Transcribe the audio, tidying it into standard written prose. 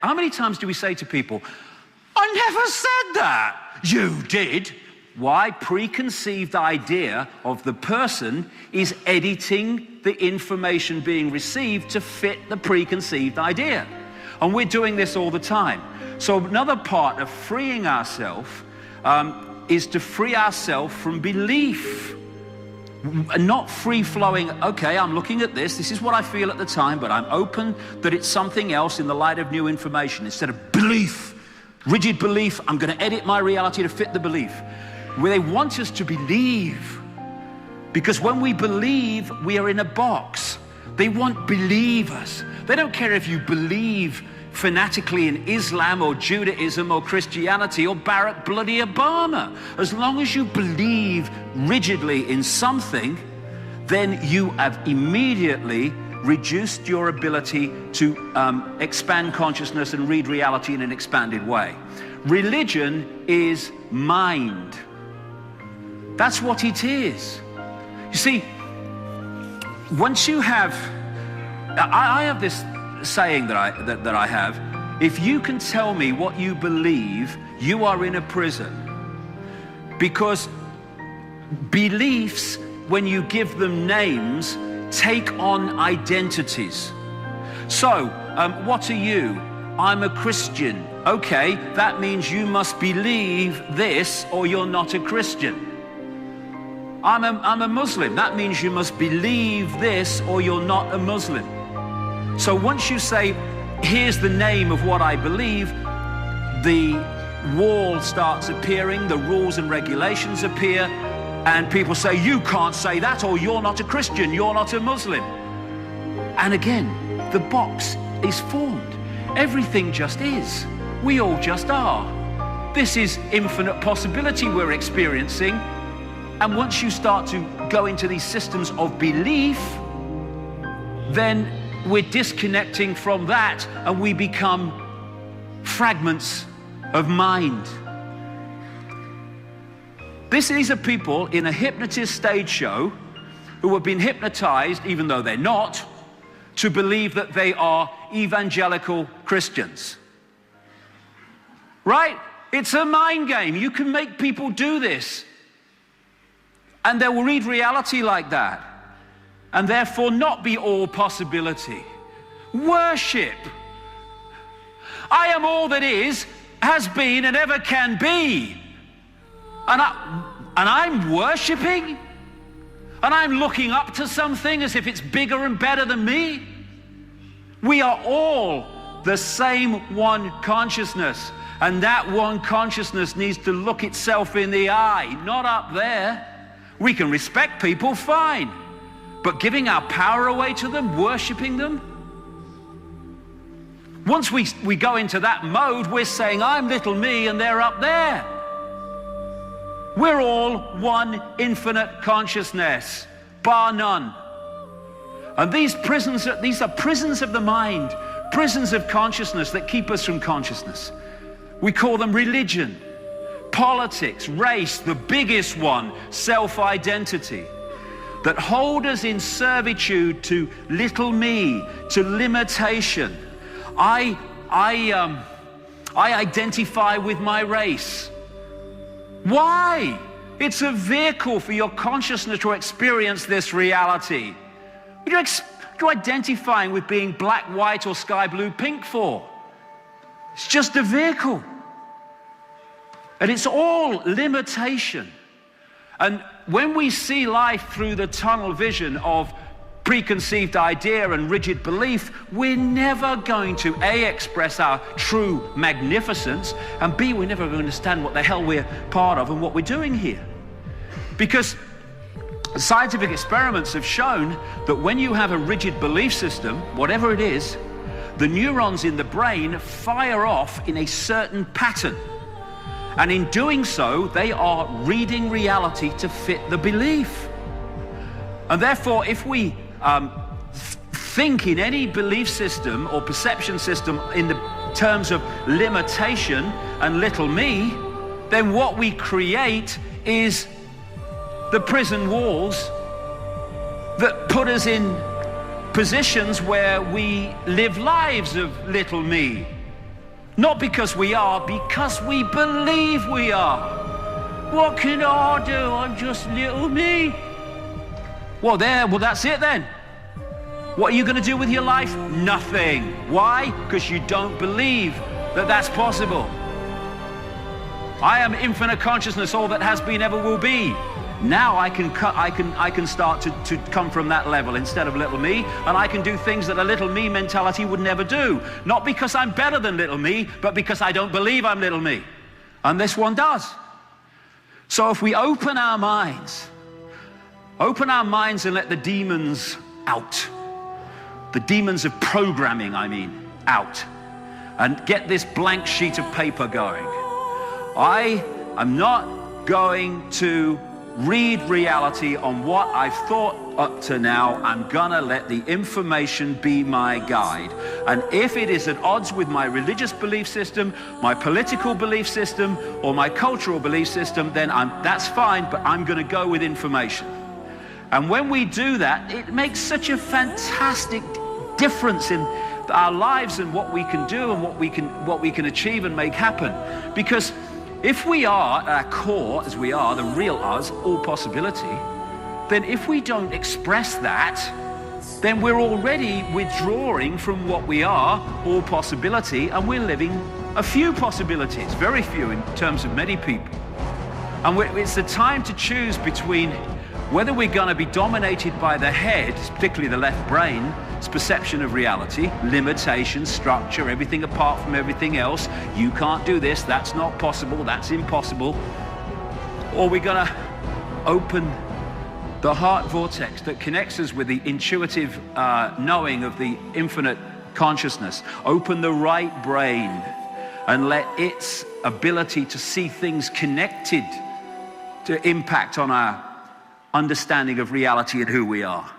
How many times do we say to people, I never said that? You did. Why? Preconceived idea of the person is editing the information being received to fit the preconceived idea. And we're doing this all the time. So another part of freeing ourselves is to free ourselves from belief. Not free-flowing, okay, I'm looking at this is what I feel at the time, but I'm open that it's something else in the light of new information. Instead of belief, rigid belief, I'm going to edit my reality to fit the belief. Where they want us to believe. Because when we believe, we are in a box. They want believers. They don't care if you believe fanatically in Islam or Judaism or Christianity or Barack bloody Obama. As long as you believe rigidly in something, then you have immediately reduced your ability to expand consciousness and read reality in an expanded way. Religion is mind. That's what it is. You see, once you have, I have this saying that I have, if you can tell me what you believe, you are in a prison. Because beliefs, when you give them names, take on identities. So, what are you? I'm a Christian. Okay, that means you must believe this or you're not a Christian. I'm a Muslim. That means you must believe this or you're not a Muslim. So once you say, here's the name of what I believe, the wall starts appearing, the rules and regulations appear, and people say, you can't say that, or you're not a Christian, you're not a Muslim. And again, the box is formed. Everything just is. We all just are. This is infinite possibility we're experiencing. And once you start to go into these systems of belief, then we're disconnecting from that and we become fragments of mind. These are people in a hypnotist stage show who have been hypnotized, even though they're not, to believe that they are evangelical Christians. Right? It's a mind game. You can make people do this. And they will read reality like that. And therefore not be all possibility. Worship. I am all that is, has been, and ever can be. And I'm worshiping? And I'm looking up to something as if it's bigger and better than me? We are all the same one consciousness. And that one consciousness needs to look itself in the eye, not up there. We can respect people, fine. But giving our power away to them, worshiping them? Once we go into that mode, we're saying, I'm little me and they're up there. We're all one infinite consciousness, bar none. And these are prisons of the mind, prisons of consciousness that keep us from consciousness. We call them religion, politics, race, the biggest one, self-identity, that hold us in servitude to little me, to limitation. I identify with my race. Why? It's a vehicle for your consciousness to experience this reality. What are you identifying with being black, white, or sky blue, pink for? It's just a vehicle. And it's all limitation. And when we see life through the tunnel vision of preconceived idea and rigid belief, we're never going to A, express our true magnificence, and B, we're never going to understand what the hell we're part of and what we're doing here. Because scientific experiments have shown that when you have a rigid belief system, whatever it is, the neurons in the brain fire off in a certain pattern. And in doing so, they are reading reality to fit the belief. And therefore, if we think in any belief system or perception system in the terms of limitation and little me, then what we create is the prison walls that put us in positions where we live lives of little me. Not because we are, because we believe we are. What can I do? I'm just little me. Well, that's it then. What are you going to do with your life? Nothing. Why? Because you don't believe that that's possible. I am infinite consciousness, all that has been, ever will be. Now I can start to come from that level instead of little me, and I can do things that a little me mentality would never do. Not because I'm better than little me, but because I don't believe I'm little me. And this one does. So if we open our minds and let the demons out, the demons of programming, out, and get this blank sheet of paper going. I am not going to read reality on what I've thought up to now. I'm gonna let the information be my guide. And if it is at odds with my religious belief system, my political belief system, or my cultural belief system, then that's fine, but I'm gonna go with information. And when we do that, it makes such a fantastic difference in our lives and what we can do and what we can achieve and make happen. Because if we are at our core, as we are, the real us, all possibility, then if we don't express that, then we're already withdrawing from what we are, all possibility, and we're living a few possibilities, very few in terms of many people. And it's the time to choose between whether we're going to be dominated by the head, particularly the left brain, its perception of reality, limitation, structure, everything apart from everything else. You can't do this, that's not possible, that's impossible. Or we're going to open the heart vortex that connects us with the intuitive knowing of the infinite consciousness. Open the right brain and let its ability to see things connected to impact on our understanding of reality and who we are.